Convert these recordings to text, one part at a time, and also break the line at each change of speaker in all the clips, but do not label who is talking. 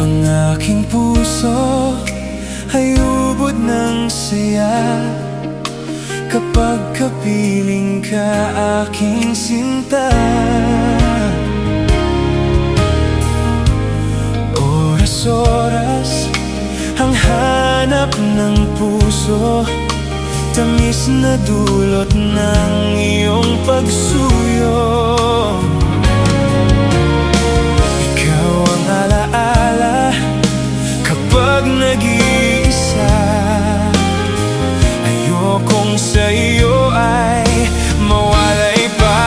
Ang aking puso ay ubod ng saya kapag kapiling ka, aking sinta. Oras-oras ang hanap ng puso, tamis na dulot ng iyong pagsuyo. Ikaw ang alaala kapag nag-iisa. Ayokong sa iyo ay mawalay pa.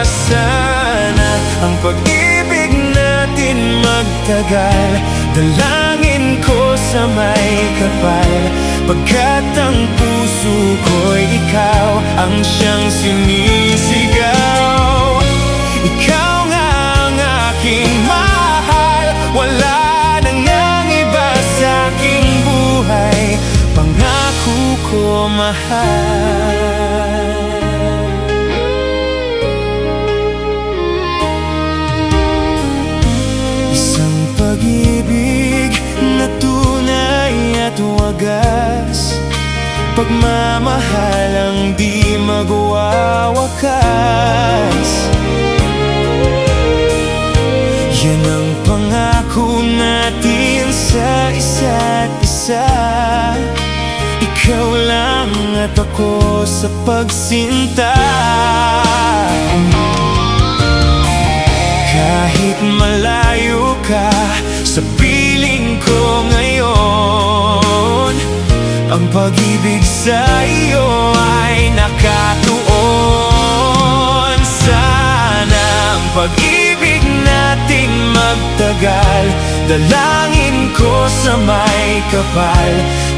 Sana ang pag-ibig natin magtagal, dalangin ko sa may kapal, pagkat ang puso ko'y ikaw ang siyang sinisigaw. Ikaw nga ang aking mahal, wala nang ang iba sa aking buhay, pangako ko mahal. Isang pag-ibig na tunay at wagas, pagmamahal ang di magwawakas. Yan ang pangako natin sa isa't isa, ikaw lang at ako sa pagsinta. Kahit malayo ka sa piling ko ngayon, ang pag-ibig sa iyo ay nakatuon. Sana ang pag-ibig nating magtagal, dalangin ko sa may kapal,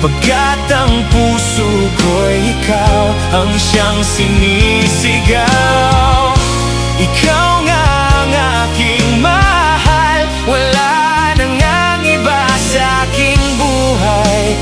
pagkat ang puso ko'y ikaw ang siyang sinisigaw. Ikaw nga ang aking mahal, wala nang ang iba sa aking buhay,